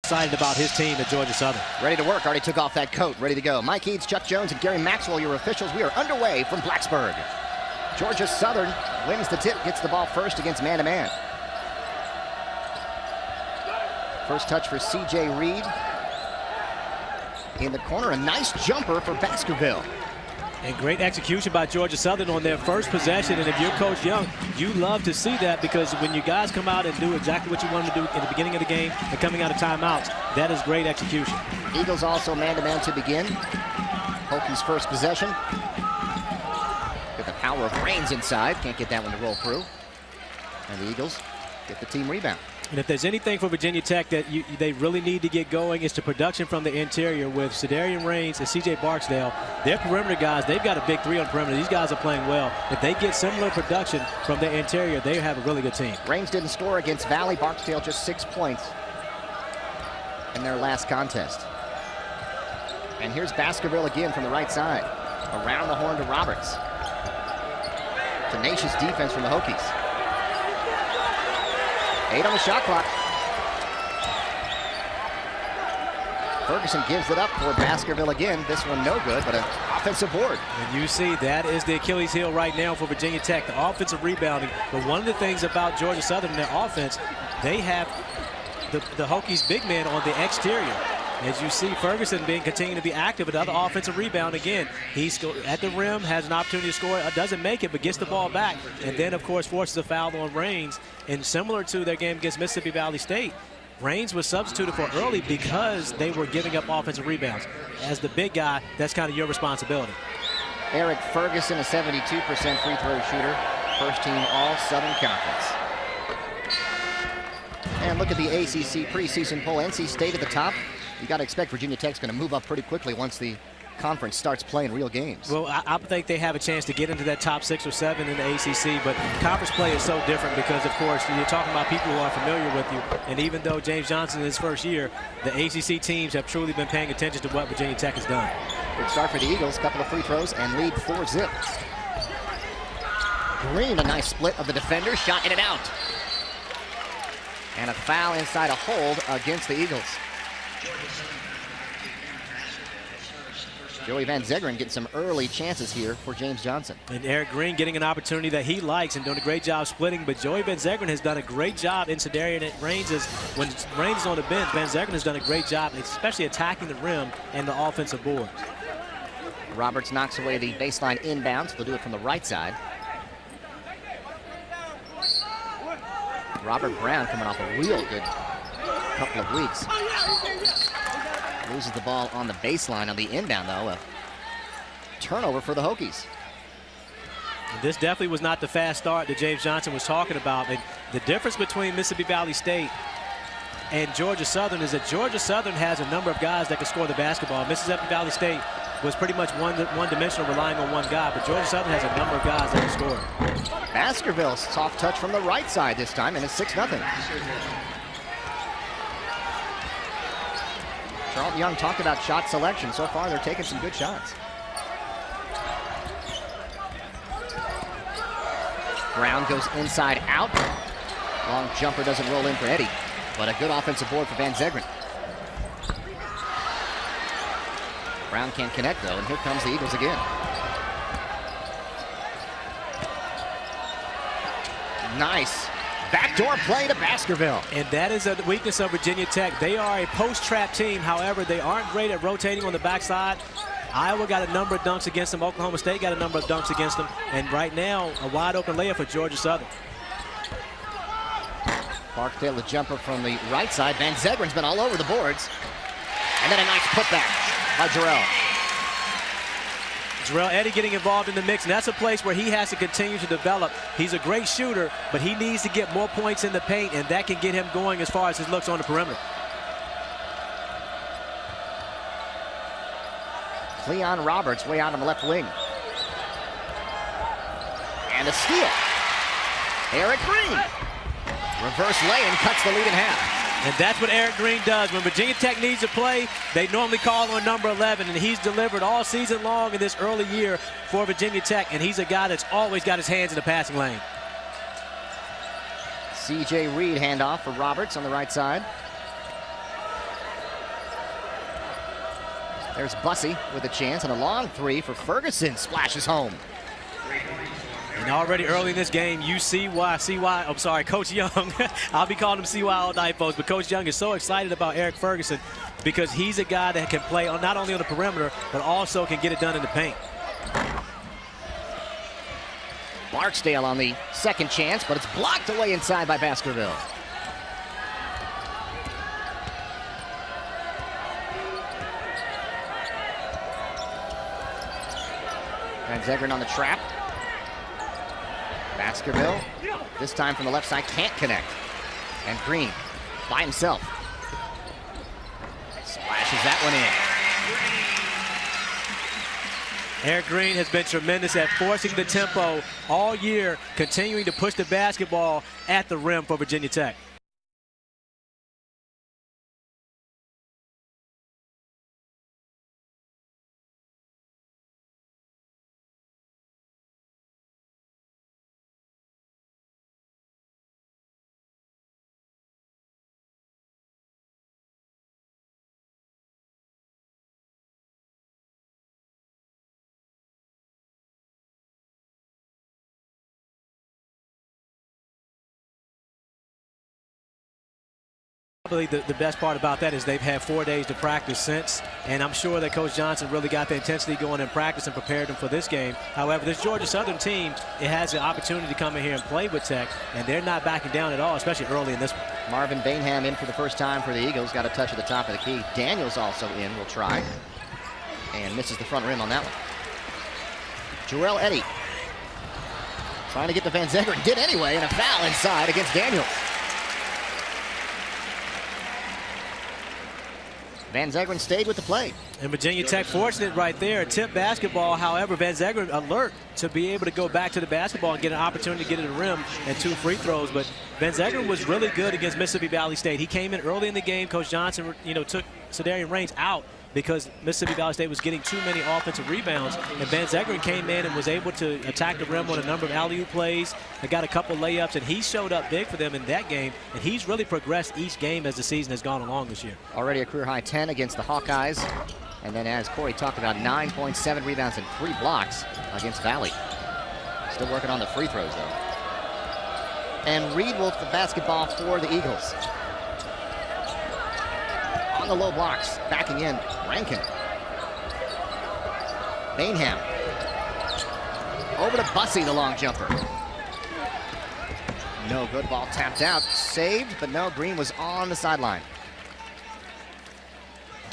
Excited about his team at Georgia Southern. Ready to work. Already took off that coat. Ready to go. Mike Eads, Chuck Jones, and Gary Maxwell, your officials. We are underway from Blacksburg. Georgia Southern wins the tip, gets the ball first against man-to-man. First touch for C.J. Reed. In the corner, a nice jumper for Baskerville. And great execution by Georgia Southern on their first possession. And if you're Coach Young, you love to see that, because when you guys come out and do exactly what you want to do in the beginning of the game and coming out of timeouts, that is great execution. Eagles also man-to-man to begin. Hokies first possession. Get the power of Raines inside. Can't get that one to roll through. And the Eagles get the team rebound. And if there's anything for Virginia Tech that they really need to get going, is the production from the interior with Cedarian Raines and C.J. Barksdale. Their perimeter guys, they've got a big three on perimeter. These guys are playing well. If they get similar production from the interior, they have a really good team. Raines didn't score against Valley. Barksdale just 6 points in their last contest. And here's Baskerville again from the right side. Around the horn to Roberts. Tenacious defense from the Hokies. 8 on the shot clock. Ferguson gives it up for Baskerville again. This one no good, but an offensive board. And you see that is the Achilles heel right now for Virginia Tech, the offensive rebounding. But one of the things about Georgia Southern in their offense, they have the Hokies big man on the exterior. As you see, Ferguson continuing to be active with other offensive rebound. Again, he's at the rim, has an opportunity to score, doesn't make it, but gets the ball back. And then, of course, forces a foul on Raines. And similar to their game against Mississippi Valley State, Raines was substituted for early because they were giving up offensive rebounds. As the big guy, that's kind of your responsibility. Eric Ferguson, a 72% free throw shooter. First team All-Southern Conference. And look at the ACC preseason poll. NC State at the top. You got to expect Virginia Tech's going to move up pretty quickly once the conference starts playing real games. Well, I think they have a chance to get into that top 6 or 7 in the ACC, but conference play is so different because, of course, you're talking about people who are familiar with you. And even though James Johnson in his first year, the ACC teams have truly been paying attention to what Virginia Tech has done. Good start for the Eagles. Couple of free throws and lead 4-zip. Green, a nice split of the defender. Shot in and out. And a foul inside a hold against the Eagles. Joey Van Zegeren getting some early chances here for James Johnson. And Eric Green getting an opportunity that he likes and doing a great job splitting. But Joey Van Zegeren has done a great job in Cedarian and Raines. When Raines is on the bench, Van Zegeren has done a great job, especially attacking the rim and the offensive boards. Roberts knocks away the baseline inbound, so they'll do it from the right side. Robert Brown coming off a real good couple of weeks. Loses the ball on the baseline on the inbound, though. A turnover for the Hokies. This definitely was not the fast start that James Johnson was talking about. And the difference between Mississippi Valley State and Georgia Southern is that Georgia Southern has a number of guys that can score the basketball. Mississippi Valley State was pretty much one-dimensional, relying on one guy, but Georgia Southern has a number of guys that can score. Baskerville, soft touch from the right side this time, and it's 6-0. Charlton Young talked about shot selection. So far, they're taking some good shots. Brown goes inside out. Long jumper doesn't roll in for Eddie, but a good offensive board for Van Zegeren. Brown can't connect, though, and here comes the Eagles again. Nice. Backdoor play to Baskerville. And that is a weakness of Virginia Tech. They are a post-trap team. However, they aren't great at rotating on the backside. Iowa got a number of dunks against them. Oklahoma State got a number of dunks against them. And right now, a wide-open layup for Georgia Southern. Barksdale, a jumper from the right side. Van Zegeren's been all over the boards. And then a nice putback by Jarrell. Jarrell Eddie getting involved in the mix, and that's a place where he has to continue to develop. He's a great shooter, but he needs to get more points in the paint, and that can get him going as far as his looks on the perimeter. Cleon Roberts way out on the left wing. And a steal. Eric Green. Reverse lay-in cuts the lead in half. And that's what Eric Green does. When Virginia Tech needs to play, they normally call on number 11, and he's delivered all season long in this early year for Virginia Tech, and he's a guy that's always got his hands in the passing lane. C.J. Reed handoff for Roberts on the right side. There's Bussey with a chance, and a long three for Ferguson. Splashes home. And already early in this game, you see why, I'm sorry, Coach Young, I'll be calling him CY all night, folks, but Coach Young is so excited about Eric Ferguson because he's a guy that can play not only on the perimeter, but also can get it done in the paint. Barksdale on the second chance, but it's blocked away inside by Baskerville. Van Zegeren on the trap. Baskerville, this time from the left side, can't connect. And Green, by himself, splashes that one in. Eric Green has been tremendous at forcing the tempo all year, continuing to push the basketball at the rim for Virginia Tech. Probably the best part about that is they've had 4 days to practice since, and I'm sure that Coach Johnson really got the intensity going in practice and prepared them for this game. However, this Georgia Southern team, it has the opportunity to come in here and play with Tech, and they're not backing down at all, especially early in this one. Marvin Bainham in for the first time for the Eagles, got a touch at the top of the key. Daniels also in, will try, and misses the front rim on that one. Jarrell Eddy trying to get to Van Zegeren, did anyway, and a foul inside against Daniels. Van Zegeren stayed with the play. And Virginia Tech fortunate right there, tip basketball. However, Van Zegeren alert to be able to go back to the basketball and get an opportunity to get to the rim and 2 free throws. But Van Zegeren was really good against Mississippi Valley State. He came in early in the game. Coach Johnson, took Cedarian Raines out because Mississippi Valley State was getting too many offensive rebounds. And Van Zegeren came in and was able to attack the rim on a number of alley-oop plays. They got a couple layups, and he showed up big for them in that game. And he's really progressed each game as the season has gone along this year. Already a career-high 10 against the Hawkeyes. And then, as Corey talked about, 9.7 rebounds and 3 blocks against Valley. Still working on the free throws, though. And Reed will the basketball for the Eagles. On the low blocks, backing in, Rankin. Bainham. Over to Bussey, the long jumper. No good, ball tapped out. Saved, but no, Green was on the sideline.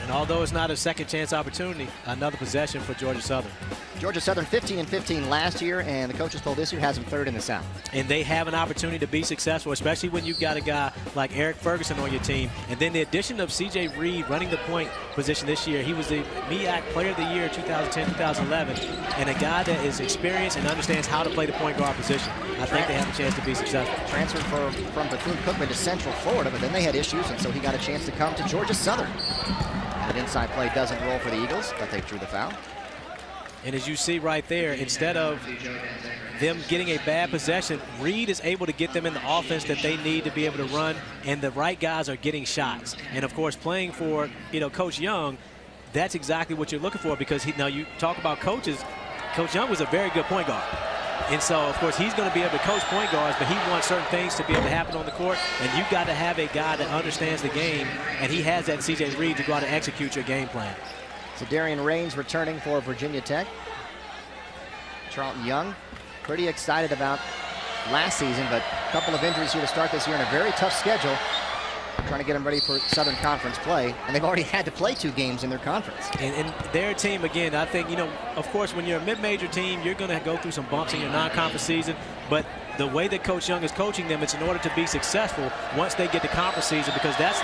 And although it's not a second chance opportunity, another possession for Georgia Southern. Georgia Southern 15-15 last year, and the coaches poll this year has them 3rd in the South. And they have an opportunity to be successful, especially when you've got a guy like Eric Ferguson on your team. And then the addition of C.J. Reed running the point position this year. He was the MEAC Player of the Year 2010-2011, and a guy that is experienced and understands how to play the point guard position. I think they have a chance to be successful. Transferred from Bethune-Cookman to Central Florida, but then they had issues, and so he got a chance to come to Georgia Southern. An inside play doesn't roll for the Eagles, but they drew the foul. And as you see right there, instead of them getting a bad possession, Reed is able to get them in the offense that they need to be able to run, and the right guys are getting shots. And of course, playing for Coach Young, that's exactly what you're looking for, because now you talk about coaches. Coach Young was a very good point guard. And so, of course, he's going to be able to coach point guards, but he wants certain things to be able to happen on the court, and you've got to have a guy that understands the game, and he has that in C.J. Reed to go out and execute your game plan. So Darian Raines returning for Virginia Tech. Charlton Young, pretty excited about last season, but a couple of injuries here to start this year in a very tough schedule. Trying to get them ready for Southern Conference play, and they've already had to play 2 games in their conference. And their team, again, I think, of course, when you're a mid-major team, you're going to go through some bumps in your non-conference season, but the way that Coach Young is coaching them, it's in order to be successful once they get to conference season, because that's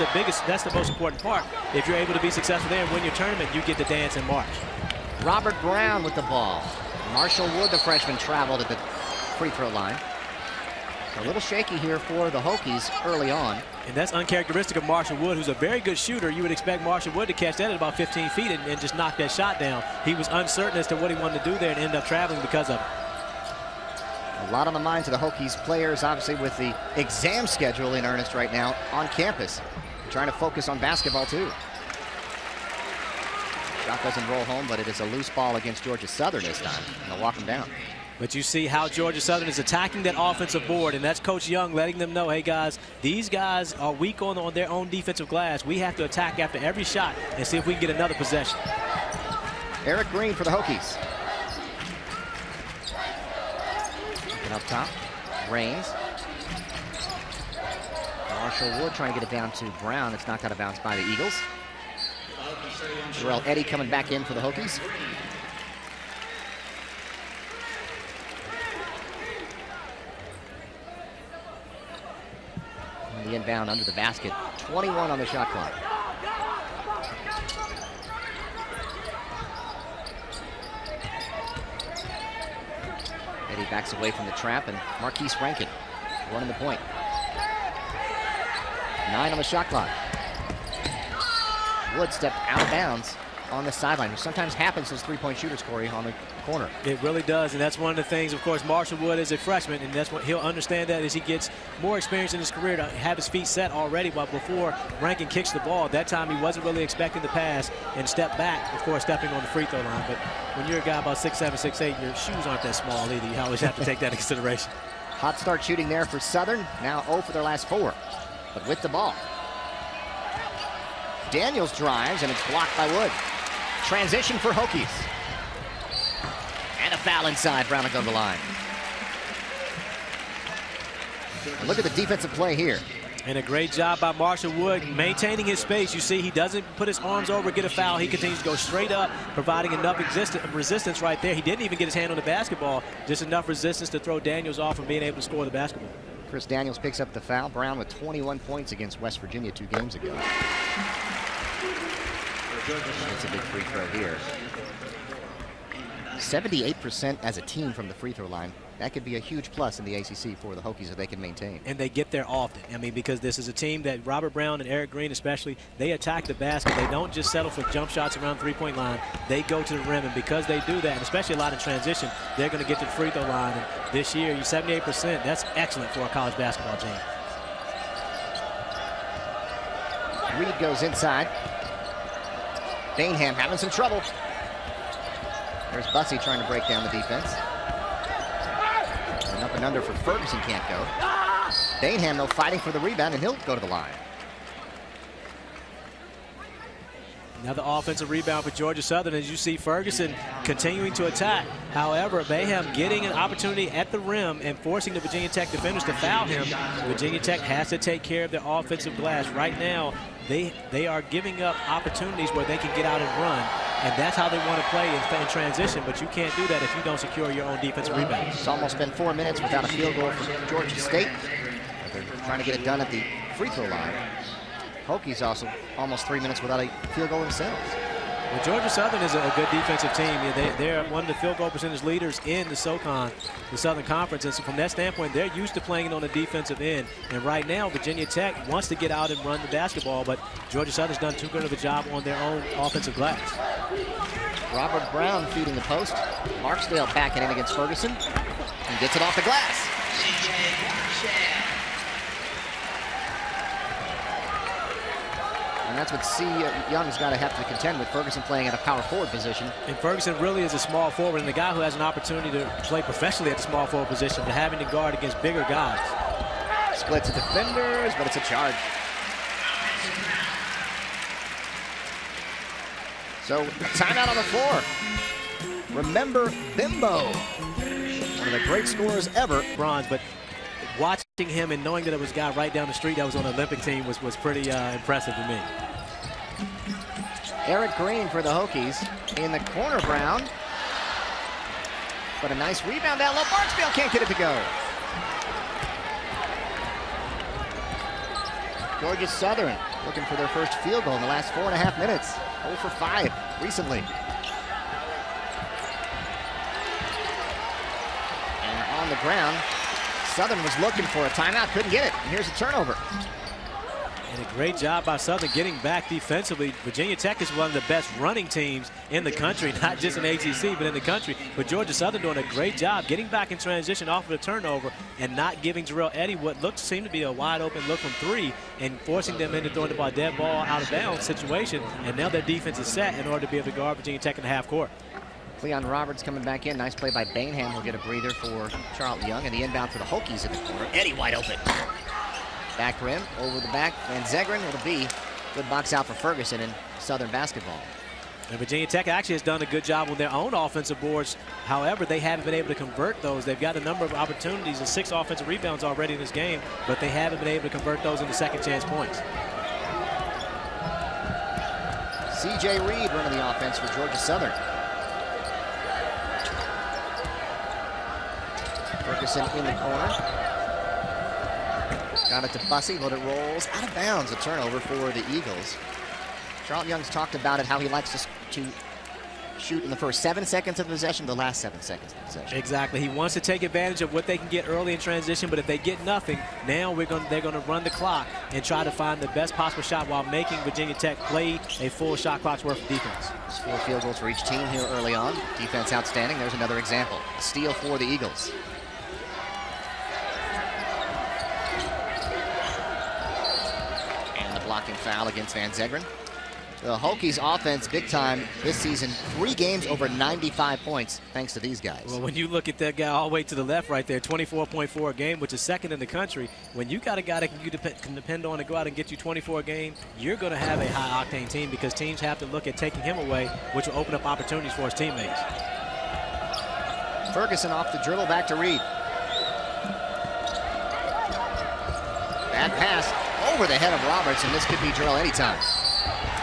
the most important part. If you're able to be successful there and win your tournament, you get to dance in March. Robert Brown with the ball. Marshall Wood, the freshman, traveled at the free throw line. A little shaky here for the Hokies early on. And that's uncharacteristic of Marshall Wood, who's a very good shooter. You would expect Marshall Wood to catch that at about 15 feet and just knock that shot down. He was uncertain as to what he wanted to do there and ended up traveling because of it. A lot on the minds of the Hokies players, obviously, with the exam schedule in earnest right now on campus. Trying to focus on basketball, too. Shot doesn't roll home, but it is a loose ball against Georgia Southern this time. And they'll walk him down. But you see how Georgia Southern is attacking that offensive board, and that's Coach Young letting them know, hey, guys, these guys are weak on their own defensive glass. We have to attack after every shot and see if we can get another possession. Eric Green for the Hokies. And up top, Rains. Marshall Wood trying to get it down to Brown. It's knocked out of bounds by the Eagles. Jarrell Eddy coming back in for the Hokies. And the inbound under the basket. 21 on the shot clock. Eddy backs away from the trap, and Marquise Rankin running the point. 9 on the shot clock. Wood stepped out of bounds on the sideline, which sometimes happens as three-point shooters, Corey, on the corner. It really does, and that's one of the things, of course, Marshall Wood is a freshman, and that's what he'll understand that as he gets more experience in his career to have his feet set already. But before Rankin kicks the ball, that time he wasn't really expecting the pass and step back before stepping on the free throw line. But when you're a guy about 6'7", 6'8", your shoes aren't that small either. You always have to take that into consideration. Hot start shooting there for Southern. Now 0 for their last 4, but with the ball. Daniels drives, and it's blocked by Wood. Transition for Hokies. And a foul inside. Brown will go to the line. And look at the defensive play here. And a great job by Marshall Wood maintaining his space. You see, he doesn't put his arms over, get a foul. He continues to go straight up, providing enough resistance right there. He didn't even get his hand on the basketball, just enough resistance to throw Daniels off from being able to score the basketball. Chris Daniels picks up the foul. Brown with 21 points against West Virginia 2 games ago. It's a big free throw here. 78% as a team from the free throw line. That could be a huge plus in the ACC for the Hokies if they can maintain. And they get there often. I mean, because this is a team that Robert Brown and Eric Green especially, they attack the basket. They don't just settle for jump shots around the three-point line. They go to the rim, and because they do that, and especially a lot of transition, they're going to get to the free throw line. And this year, you 78%, that's excellent for a college basketball team. Reed goes inside. Bainham having some trouble. There's Bussey trying to break down the defense. And up and under for Ferguson can't go. Bainham, though, fighting for the rebound, and he'll go to the line. Another offensive rebound for Georgia Southern as you see Ferguson continuing to attack. However, Bainham getting an opportunity at the rim and forcing the Virginia Tech defenders to foul him. Virginia Tech has to take care of their offensive glass. Right now, they are giving up opportunities where they can get out and run, and that's how they want to play in transition, but you can't do that if you don't secure your own defensive rebound. It's almost been 4 minutes without a field goal from Georgia State. They're trying to get it done at the free throw line. Hokies also almost 3 minutes without a field goal themselves. Well, Georgia Southern is a good defensive team. They're one of the field goal percentage leaders in the SoCon, the Southern Conference. And so from that standpoint, they're used to playing it on the defensive end. And right now, Virginia Tech wants to get out and run the basketball, but Georgia Southern's done too good of a job on their own offensive glass. Robert Brown feeding the post. Marksdale backing in against Ferguson and gets it off the glass. And that's what C. Young's got to have to contend with, Ferguson playing at a power forward position. And Ferguson really is a small forward, and the guy who has an opportunity to play professionally at the small forward position, but having to guard against bigger guys. Splits the defenders, but it's a charge. So, timeout on the floor. Remember Bimbo, one of the great scorers ever. Bronze, but watching him and knowing that it was a guy right down the street that was on the Olympic team was pretty impressive to me. Eric Green for the Hokies in the corner, Brown. But a nice rebound down low. Barksdale can't get it to go. Georgia Southern looking for their first field goal in the last 4.5 minutes. 0 for 5 recently. And on the ground, Southern was looking for a timeout, couldn't get it. And here's a turnover. And a great job by Southern getting back defensively. Virginia Tech is one of the best running teams in the country, not just in ACC, but in the country. But Georgia Southern doing a great job getting back in transition off of a turnover and not giving Jarrell Eddy what seemed to be a wide open look from three and forcing them into throwing the ball dead ball out of bounds situation. And now their defense is set in order to be able to guard Virginia Tech in the half court. Cleon Roberts coming back in. Nice play by Bainham. Will get a breather for Charlton Young. And the inbound for the Hokies in the corner. Eddy wide open. Back rim, over the back. Van Zegeren, it'll be good box out for Ferguson in Southern basketball. And Virginia Tech actually has done a good job on their own offensive boards. However, they haven't been able to convert those. They've got a number of opportunities and 6 offensive rebounds already in this game, but they haven't been able to convert those into second chance points. C.J. Reed running the offense for Georgia Southern. Ferguson in the corner. Got it to Bussey, but it rolls out of bounds. A turnover for the Eagles. Charlton Young's talked about it, how he likes to shoot in the first 7 seconds of possession, the last 7 seconds of possession. Exactly. He wants to take advantage of what they can get early in transition, but if they get nothing, now they're going to run the clock and try to find the best possible shot while making Virginia Tech play a full shot clock's worth of defense. There's 4 field goals for each team here early on. Defense outstanding. There's another example. A steal for the Eagles. And the blocking foul against Van Zegeren. The Hokies offense big time this season. 3 games over 95 points thanks to these guys. Well, when you look at that guy all the way to the left right there, 24.4 a game, which is second in the country, when you got a guy that you can depend on to go out and get you 24 a game, you're going to have a high-octane team because teams have to look at taking him away, which will open up opportunities for his teammates. Ferguson off the dribble, back to Reed. Bad pass over the head of Roberts, and this could be Jarrell Eddy time.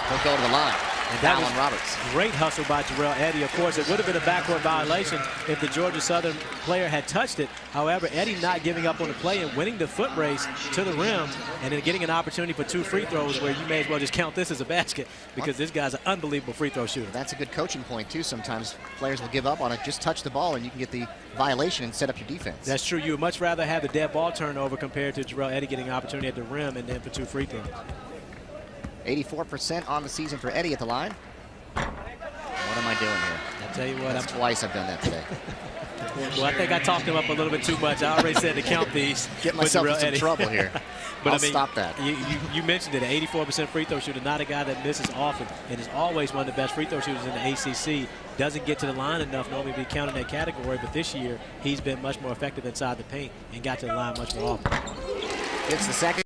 He'll go to the line. And that was Roberts. Great hustle by Jarrell Eddy. Of course, it would have been a backcourt violation if the Georgia Southern player had touched it. However, Eddy not giving up on the play and winning the foot race to the rim and then getting an opportunity for 2 free throws where you may as well just count this as a basket because this guy's an unbelievable free throw shooter. That's a good coaching point, too. Sometimes players will give up on it. Just touch the ball and you can get the violation and set up your defense. That's true. You would much rather have the dead ball turnover compared to Jarrell Eddy getting an opportunity at the rim and then for 2 free throws. 84% on the season for Eddy at the line. What am I doing here? I'll tell you what. That's twice I've done that today. Well, I think I talked him up a little bit too much. I already said to count these. Get myself in some trouble here. But I'll stop that. You mentioned it, an 84% free throw shooter, not a guy that misses often, and is always one of the best free throw shooters in the ACC. Doesn't get to the line enough normally to be counted in that category, but this year he's been much more effective inside the paint and got to the line much more often. It's the second.